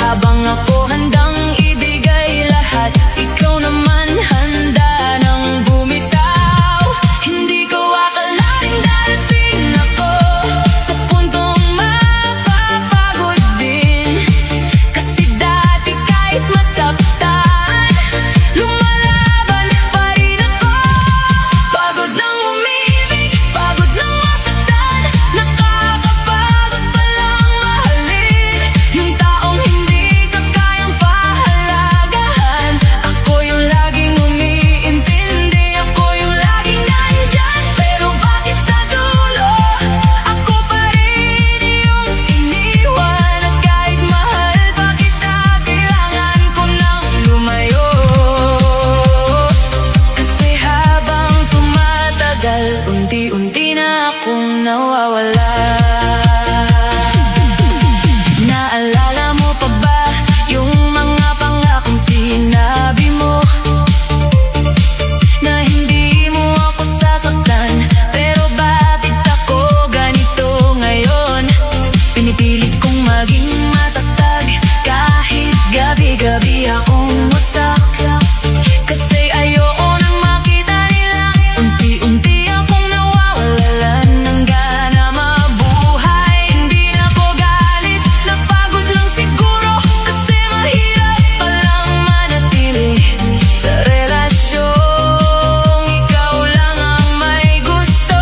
habang ako handang ibigay lahat, ikaw naman handa nang bumitaw. Hindi ko akalaing darating ako sa puntong mapapagod din. Kasi dati kahit masaktan, lumalaban pa rin ako. Pagod nang umibig, pagod nang masaktan, nakakapagod palang mahalin yung taong hindi ka kayang pahalagahan. Ako yung laging umiintindi, ako yung laging nandyan, pero bakit sa dulo ako pa rin yung iniwan? At kahit mahal pa kita, kailangan ko nang lumayo. Kasi habang tumatagal, unti-unti na akong nawawala. Naalala mo pa ba yung mga pangakong sinabi mo, na hindi mo ako sasaktan? Pero bakit ako ganito ngayon? Pinipilit kong maging matatag kahit gabi-gabi akong wasak. Kasi ayoko nang makita nila unti-unti akong nawawalan ng gana mabuhay. Hindi na ako galit, napagod lang siguro, kasi mahirap palang manatili sa relasyong ikaw lang ang may gusto.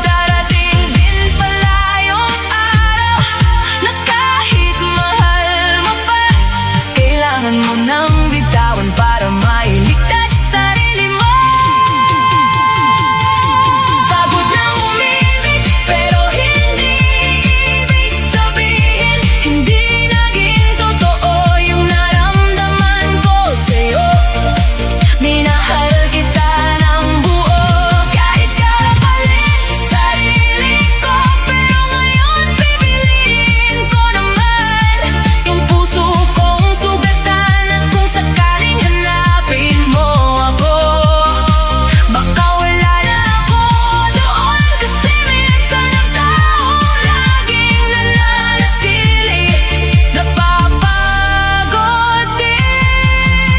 Darating din pala yung araw na kahit mahal mo pa, kailangan mo nang bitawan para mailigtas sarili mo. Pagod nang umibig, pero hindi ibig sabihin hindi naging totoo yung naramdaman ko sa'yo. Minahal kita ng buo, kahit kapalit sarili ko. Pero ngayon pipiliin ko naman yung puso kong sugatan. At kung sakaling hanapin mo ako, baka wala na ako doon. Kasi minsan ang tao laging nananatili, napapagod din.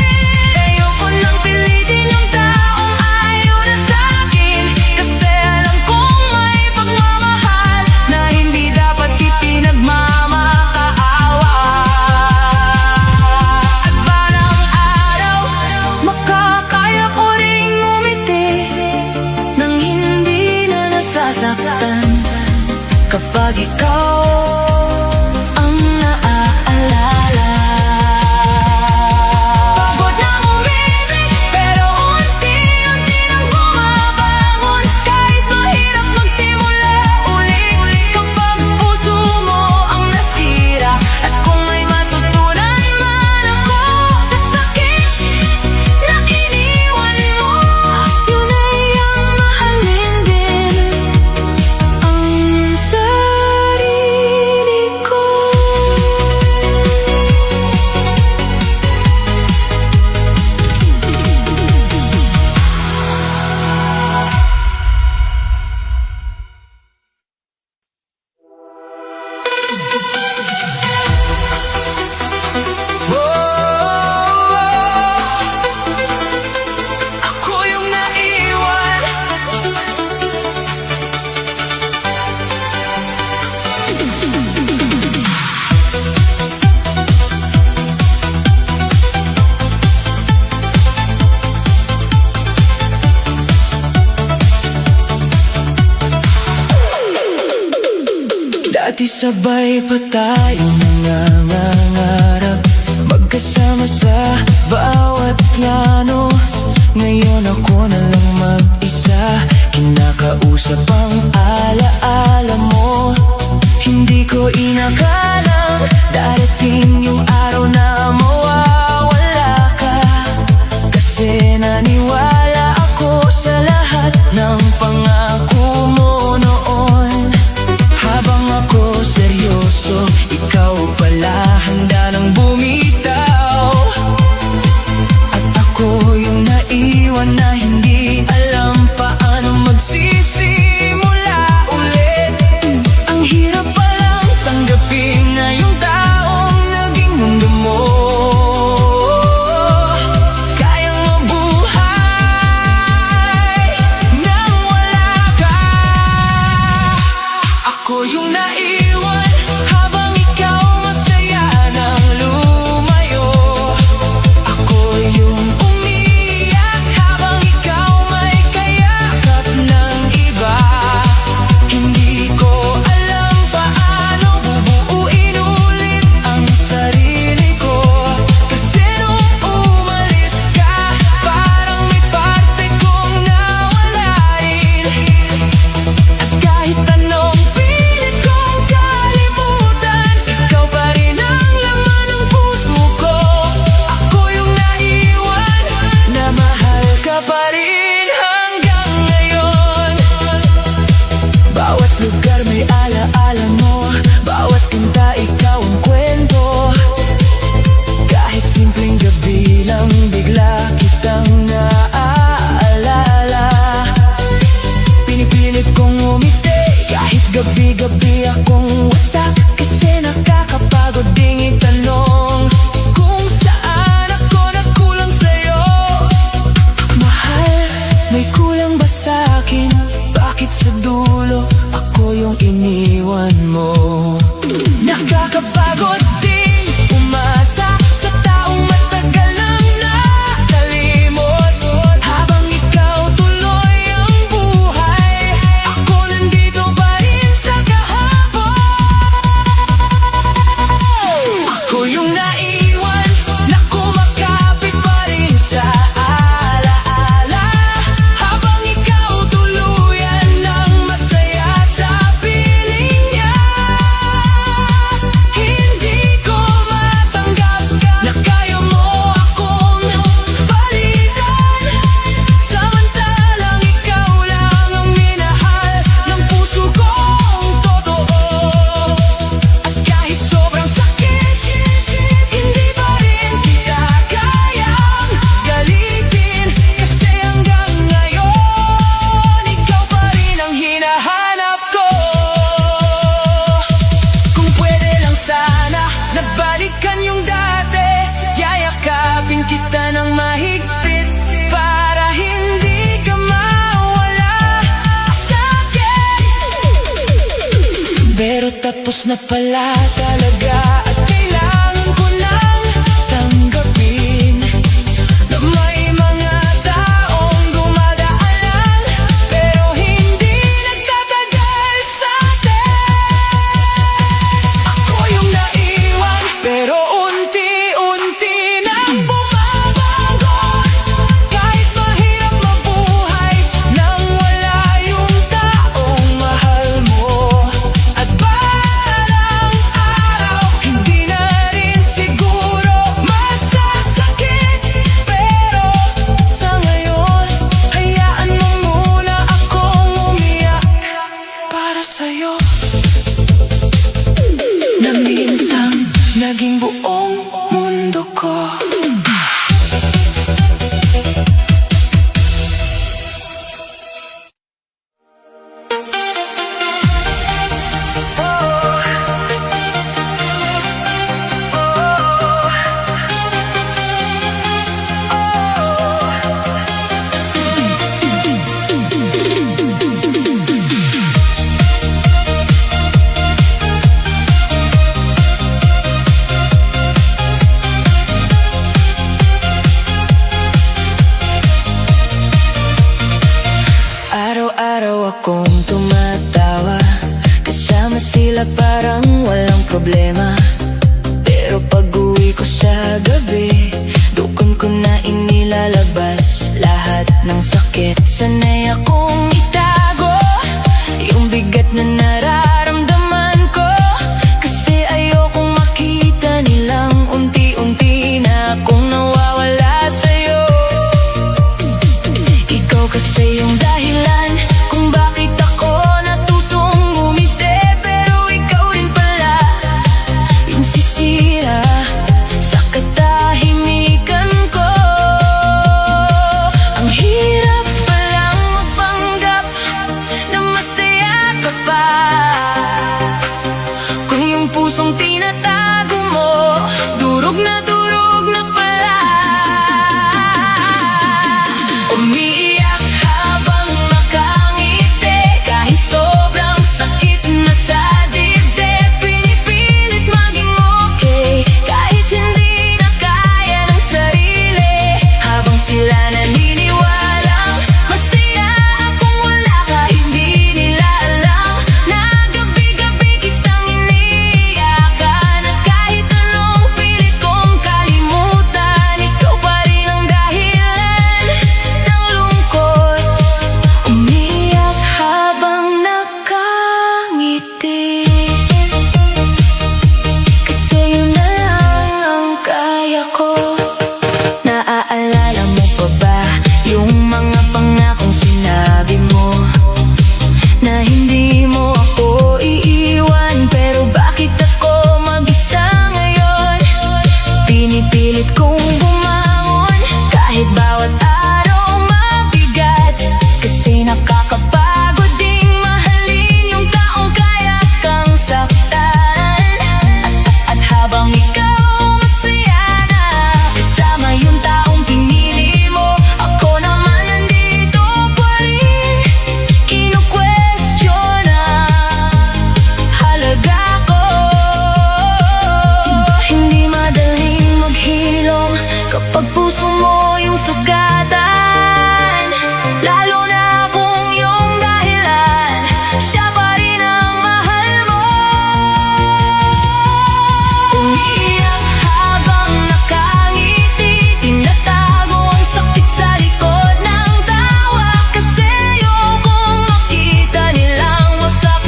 Ayoko nang pilitin ang taong ayaw na sa'kin, kasi alam kong may pagmamahal na hindi dapat ipinagmamakaawa. At balang araw, makakaya ko ring umiti nang hindi na nasasaktan, kapag ikaw ang naaalala. Pagod nang umibig, pero unti-unti nang bumabangon. Kahit mahirap magsimula uli, kapag puso mo ang nasira. At kung may matutunan man ako sa sakit na iniwan mo, yun ay ang mahalin din ang sarili ko. Ako yung naiwan. Dati sabay pa tayong nangangarap, magkasama sa bawat plano. Ngayon ako na lang mag-isa, kinakausap ang alaala mo. Hindi ko inakalang darating yung araw na mawawala ka, kasi naniwala ako sa lahat ng pangako mo noon. Habang ako seryoso, ikaw pala handa nang bumitaw. At ako yung naiwan na hindi alam paano magsisimula ulit. Ang hirap palang tanggapin na tapos na pala talaga. At kailangan ko nang tanggapin na may mga taong dumadaan lang, pero hindi nagtatagal sa atin. Ako yung naiwan, pero unti-unti nang bumabago. Kahit mahirap mabuhay nang wala yung taong mahal mo. At balang araw, hindi na rin siguro masasakit, pero sa ngayon, hayaan mo muna akong umiyak para sa'yo, na minsan naging buong mundo ko. Araw-araw akong tumatawa, kasama sila parang walang problema. Pero pag-uwi ko sa gabi, doon ko na inilalabas lahat ng sakit. Sanay akong itago yung bigat na nararamdaman ko, kasi ayokong makita nilang unti-unti na akong nawawala sa'yo. Ikaw kasi yung dahilan kung bakit ako natutong ngumiti, pero ikaw rin pala yung sisira sa katahimikan ko. Ang hirap palang magpanggap na masaya ka pa, kung yung pusong tinatago mo durog na pala. Umiiyak habang nakangiti, kahit sobrang sakit na sa dibdib. Pinipilit maging okay, kahit hindi na kaya ng sarili. Habang sila naniniwalang masaya akong wala ka, hindi nila alam na gabi-gabi kitang iniiyakan. At kahit anong pilit kong kalimutan, ikaw pa rin ang dahilan ng lungkot. Umiyak habang nakangiti, kasi yun na lang ang kaya ko. Naaalala mo pa ba yung mga pangakong sinabi mo, na hindi mo ako iiwan? Pero bakit ako mag-isa ngayon? Pinipilit kong bumangon kahit bawat araw mabigat, kasi nakakapagod ding mahalin yung taong kaya kang saktan. At habang ikaw masaya na kasama yung taong pinili mo, ako naman nandito pa rin, kinu-question ang halaga ko. Hindi madaling maghilom kapag puso mo yung sugatan, lalo na kung yung dahilan siya pa rin ang mahal mo. Umiiyak habang nakangiti, tinatago ang sakit sa likod ng tawa, kasi ayokong makita nilang wasak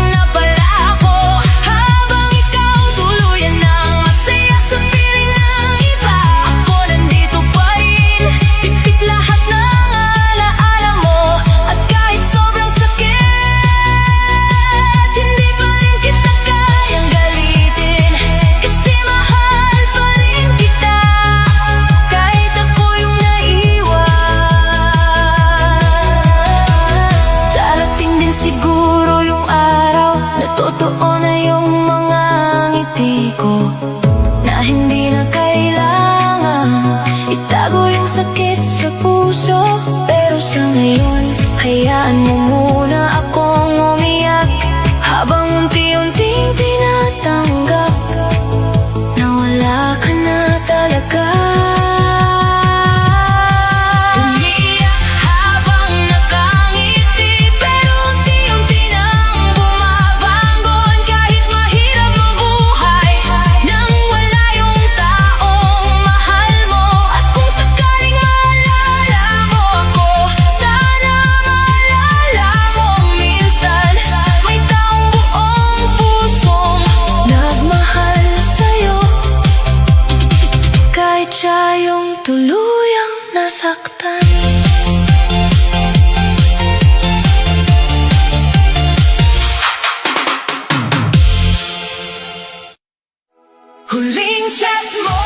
na pala ako. Habang ikaw tuluyan ng masaya sa piling ng iba, ako nandito pa rin, pipit lahat ng alaala mo. At kahit sobrang sakit, hindi pa rin kita kayang galitin, kasi mahal pa rin kita, kahit ako yung naiwan. Darating din siguro yung araw na totoo na yung mga ngiti ko, na hindi na kailangan itago yung sakit sa puso. Pero sa ngayon, hayaan mo muna akong umiyak habang unti-unti Huling chat mo,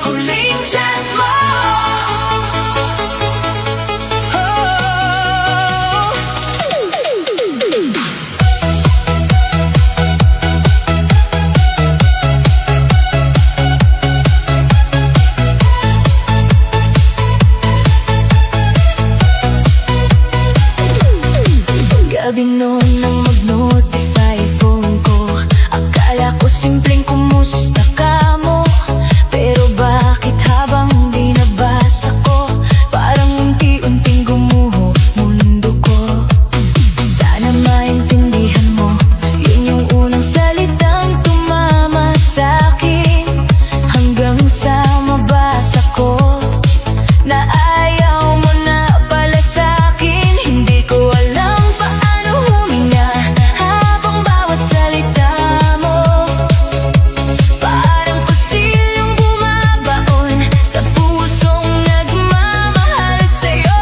huling chat mo, gabing noon nang mag-notify phone ko. Akala ko simpleng kumusta ka mo, pero bakit habang binabasa ko, parang unti-unting gumuho mundo ko. Sana maintindihan mo, yun yung unang salitang tumama sa'kin, hanggang sa mabasa ko na ayaw mo na pala sa'kin. Hindi ko alam paano huminga habang bawat salita mo parang kutsilyong bumabaon sa pusong nagmamahal sa'yo.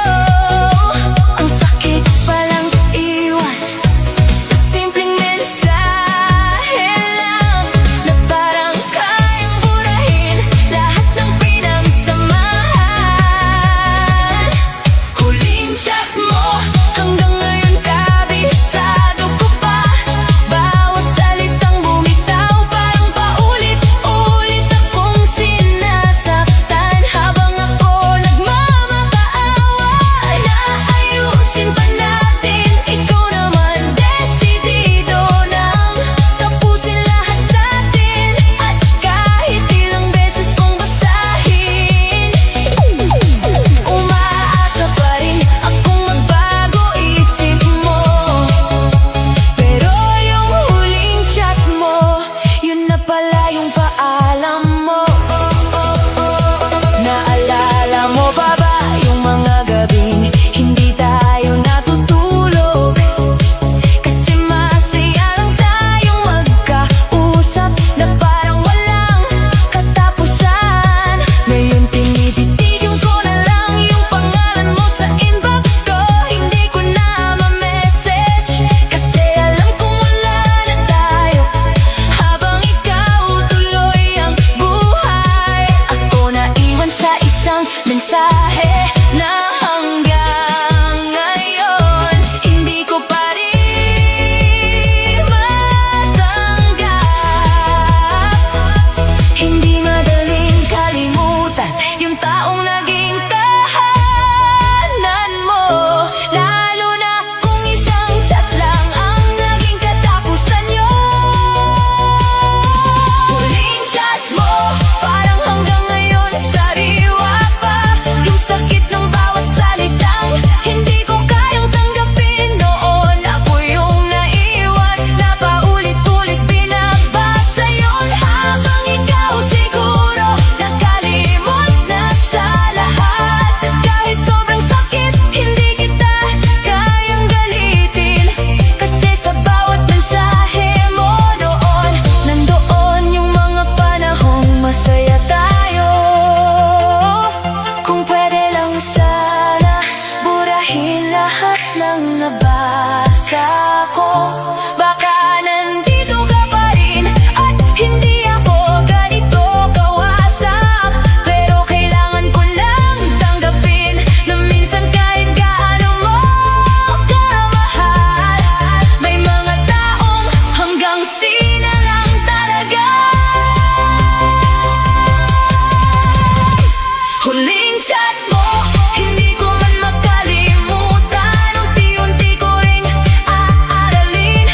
Ang sakit palang iwan sa simpleng mensahe lang, na parang kayang burahin lahat ng pinagsamahan. Huling chat mo, hanggang ngayon kabisado ko pa. Bawat salitang bumitaw, parang paulit-ulit akong sinasaktan, habang ako nagmamakaawa na ayusin pa natin. Ikaw naman desidido nang tapusin lahat sa'tin, at kahit ilang beses kong basahin, umaasa pa rin akong magbago isip mo. Pero yung huling chat mo, yun na pala yung paalam mo. Naalala mo pa ba yung mga gabing hindi tayo natutulog, kasi masaya lang tayong magkausap, na parang walang katapusan. Ngayon tinititigan ko na lang yung pangalan mo sa inbox ko, hindi ko na ma-message, kasi alam kong wala na tayo habang ikaw tuloy ang buhay. Ako naiwan sa isang mensahe na hanggang ngayon hindi ko pa rin matanggap. Hindi madaling kalimutan yung taong naging tahanan mo, lalo na kung isang chat lang ang naging katapusan nyo. Huling chat mo, parang hanggang ngayon sariwa pa yung sakit ng bawat salitang hindi ko kayang tanggapin. Noon ako yung naiwan na paulit-ulit binabasa yun, habang ikaw siguro nakalimot na sa lahat. At kahit sobrang sakit, hindi kita kayang galitin, kasi sa bawat mensahe mo noon, nandoon yung mga panahong masaya tayo. Kung pwede lang sana burahin lahat ng nabasa ko, baka nandito ka pa rin at hindi ako ganito kawasak. Pero kailangan ko lang tanggapin na minsan kahit gaano mo kamahal, may mga taong hanggang sina lang talaga. Huling chat mo, hindi ko man makalimutan, unti-unti ko ring aaralin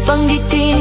Banggitin